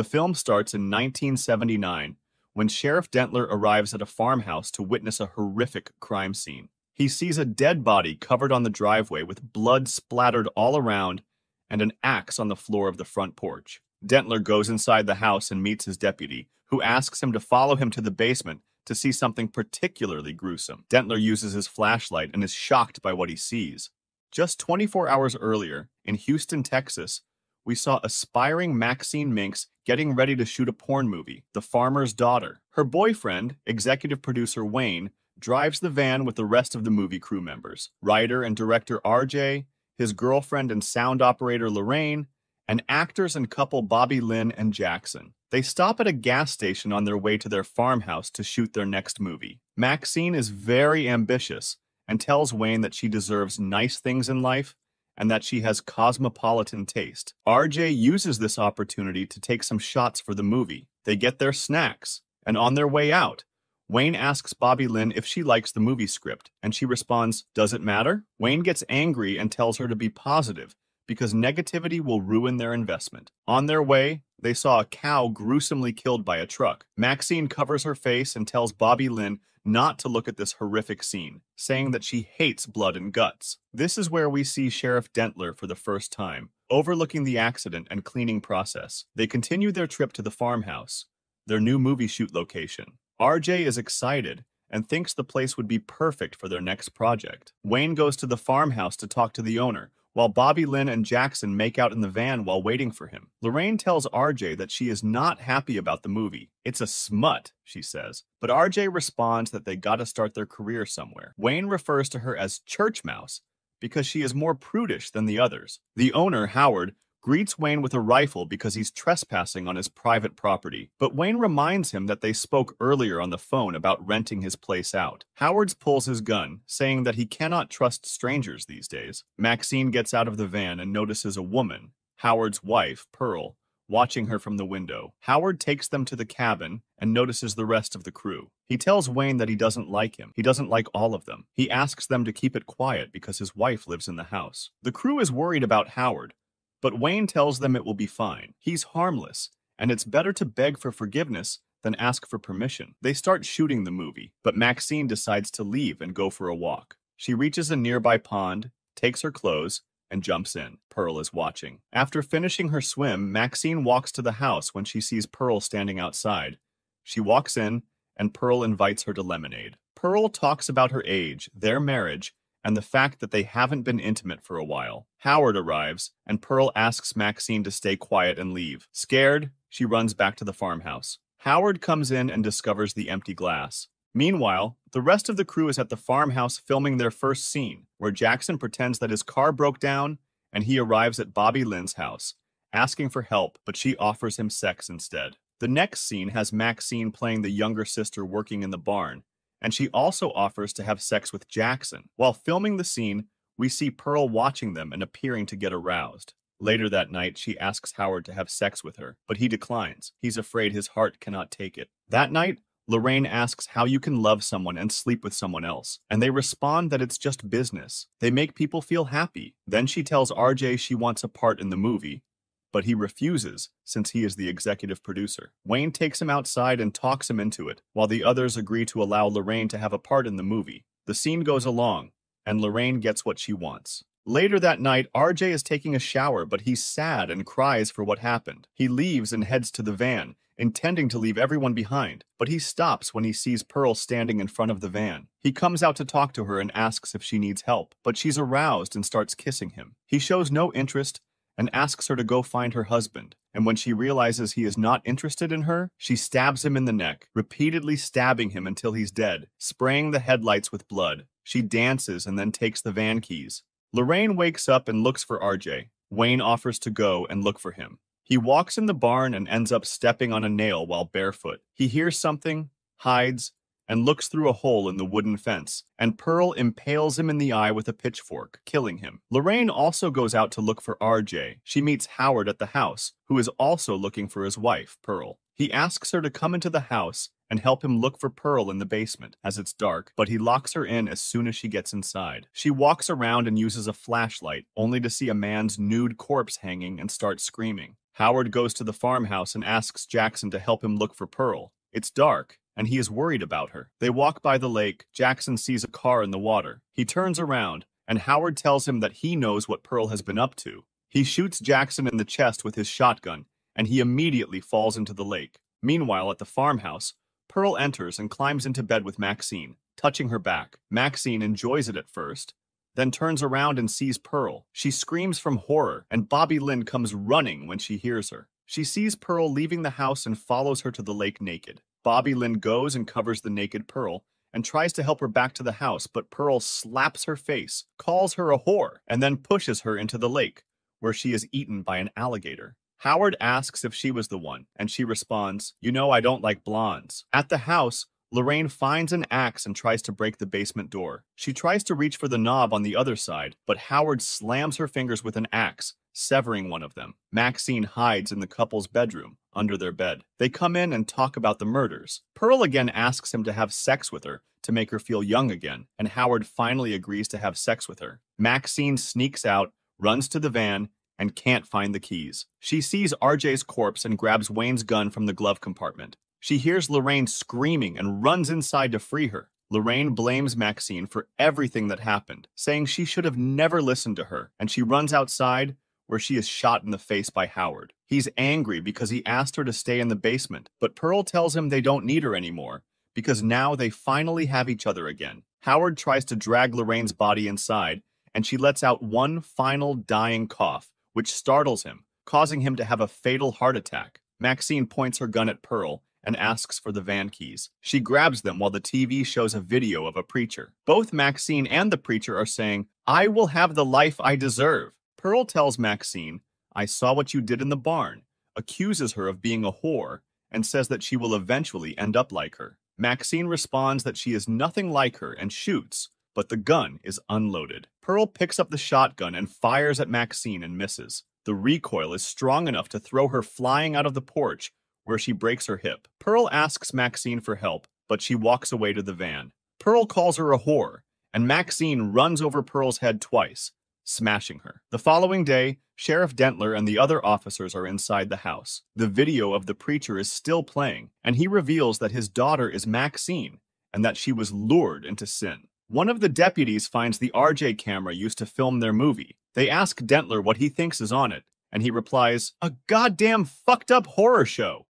The film starts in 1979 when Sheriff Dentler arrives at a farmhouse to witness a horrific crime scene. He sees a dead body covered on the driveway with blood splattered all around and an axe on the floor of the front porch. Dentler goes inside the house and meets his deputy, who asks him to follow him to the basement to see something particularly gruesome. Dentler uses his flashlight and is shocked by what he sees. Just 24 hours earlier, in Houston, Texas, we saw aspiring Maxine Minks getting ready to shoot a porn movie, The Farmer's Daughter. Her boyfriend, executive producer Wayne, drives the van with the rest of the movie crew members. Writer and director RJ, his girlfriend and sound operator Lorraine, and actors and couple Bobby-Lynne and Jackson. They stop at a gas station on their way to their farmhouse to shoot their next movie. Maxine is very ambitious and tells Wayne that she deserves nice things in life and that she has cosmopolitan taste. RJ uses this opportunity to take some shots for the movie. They get their snacks, and on their way out, Wayne asks Bobby-Lynne if she likes the movie script, and she responds, "Does it matter?" Wayne gets angry and tells her to be positive, because negativity will ruin their investment. On their way, they saw a cow gruesomely killed by a truck. Maxine covers her face and tells Bobby-Lynne not to look at this horrific scene, saying that she hates blood and guts. This is where we see Sheriff Dentler for the first time, overlooking the accident and cleaning process. They continue their trip to the farmhouse, their new movie shoot location. RJ is excited and thinks the place would be perfect for their next project. Wayne goes to the farmhouse to talk to the owner, while Bobby-Lynne and Jackson make out in the van while waiting for him. Lorraine tells RJ that she is not happy about the movie. It's a smut, she says. But RJ responds that they gotta start their career somewhere. Wayne refers to her as Church Mouse because she is more prudish than the others. The owner, Howard, greets Wayne with a rifle because he's trespassing on his private property, but Wayne reminds him that they spoke earlier on the phone about renting his place out. Howard pulls his gun, saying that he cannot trust strangers these days. Maxine gets out of the van and notices a woman, Howard's wife, Pearl, watching her from the window. Howard takes them to the cabin and notices the rest of the crew. He tells Wayne that he doesn't like him. He doesn't like all of them. He asks them to keep it quiet because his wife lives in the house. The crew is worried about Howard, but Wayne tells them it will be fine. He's harmless, and it's better to beg for forgiveness than ask for permission. They start shooting the movie, but Maxine decides to leave and go for a walk. She reaches a nearby pond, takes her clothes, and jumps in. Pearl is watching. After finishing her swim, Maxine walks to the house when she sees Pearl standing outside. She walks in, and Pearl invites her to lemonade. Pearl talks about her age, their marriage, and the fact that they haven't been intimate for a while. Howard arrives, and Pearl asks Maxine to stay quiet and leave. Scared, she runs back to the farmhouse. Howard comes in and discovers the empty glass. Meanwhile, the rest of the crew is at the farmhouse filming their first scene, where Jackson pretends that his car broke down, and he arrives at Bobby-Lynne's house, asking for help, but she offers him sex instead. The next scene has Maxine playing the younger sister working in the barn, and she also offers to have sex with Jackson. While filming the scene, we see Pearl watching them and appearing to get aroused. Later that night, she asks Howard to have sex with her, but he declines. He's afraid his heart cannot take it. That night, Lorraine asks how you can love someone and sleep with someone else, and they respond that it's just business. They make people feel happy. Then she tells RJ she wants a part in the movie, but he refuses since he is the executive producer. Wayne takes him outside and talks him into it, while the others agree to allow Lorraine to have a part in the movie. The scene goes along, and Lorraine gets what she wants. Later that night, RJ is taking a shower, but he's sad and cries for what happened. He leaves and heads to the van, intending to leave everyone behind, but he stops when he sees Pearl standing in front of the van. He comes out to talk to her and asks if she needs help, but she's aroused and starts kissing him. He shows no interest and asks her to go find her husband, and when she realizes he is not interested in her, she stabs him in the neck, repeatedly stabbing him until he's dead, spraying the headlights with blood. She dances and then takes the van keys. Lorraine wakes up and looks for RJ. Wayne offers to go and look for him. He walks in the barn and ends up stepping on a nail while barefoot. He hears something, hides, and looks through a hole in the wooden fence, and Pearl impales him in the eye with a pitchfork, killing him. Lorraine also goes out to look for RJ. She meets Howard at the house, who is also looking for his wife, Pearl. He asks her to come into the house and help him look for Pearl in the basement, as it's dark, but he locks her in as soon as she gets inside. She walks around and uses a flashlight, only to see a man's nude corpse hanging and start screaming. Howard goes to the farmhouse and asks Jackson to help him look for Pearl. It's dark, and he is worried about her. They walk by the lake. Jackson sees a car in the water. He turns around, and Howard tells him that he knows what Pearl has been up to. He shoots Jackson in the chest with his shotgun, and he immediately falls into the lake. Meanwhile, at the farmhouse, Pearl enters and climbs into bed with Maxine, touching her back. Maxine enjoys it at first, then turns around and sees Pearl. She screams from horror, and Bobby-Lynne comes running when she hears her. She sees Pearl leaving the house and follows her to the lake naked. Bobby-Lynne goes and covers the naked Pearl and tries to help her back to the house, but Pearl slaps her face, calls her a whore, and then pushes her into the lake, where she is eaten by an alligator. Howard asks if she was the one, and she responds, "You know I don't like blondes." At the house, Lorraine finds an axe and tries to break the basement door. She tries to reach for the knob on the other side, but Howard slams her fingers with an axe, severing one of them. Maxine hides in the couple's bedroom, under their bed. They come in and talk about the murders. Pearl again asks him to have sex with her to make her feel young again, and Howard finally agrees to have sex with her. Maxine sneaks out, runs to the van, and can't find the keys. She sees RJ's corpse and grabs Wayne's gun from the glove compartment. She hears Lorraine screaming and runs inside to free her. Lorraine blames Maxine for everything that happened, saying she should have never listened to her, and she runs outside, where she is shot in the face by Howard. He's angry because he asked her to stay in the basement, but Pearl tells him they don't need her anymore, because now they finally have each other again. Howard tries to drag Lorraine's body inside, and she lets out one final dying cough, which startles him, causing him to have a fatal heart attack. Maxine points her gun at Pearl and asks for the van keys. She grabs them while the TV shows a video of a preacher. Both Maxine and the preacher are saying, "I will have the life I deserve." Pearl tells Maxine, "I saw what you did in the barn," accuses her of being a whore, and says that she will eventually end up like her. Maxine responds that she is nothing like her and shoots, but the gun is unloaded. Pearl picks up the shotgun and fires at Maxine and misses. The recoil is strong enough to throw her flying out of the porch, where she breaks her hip. Pearl asks Maxine for help, but she walks away to the van. Pearl calls her a whore, and Maxine runs over Pearl's head twice, smashing her. The following day, Sheriff Dentler and the other officers are inside the house. The video of the preacher is still playing, and he reveals that his daughter is Maxine, and that she was lured into sin. One of the deputies finds the RJ camera used to film their movie. They ask Dentler what he thinks is on it, and he replies, "A goddamn fucked up horror show."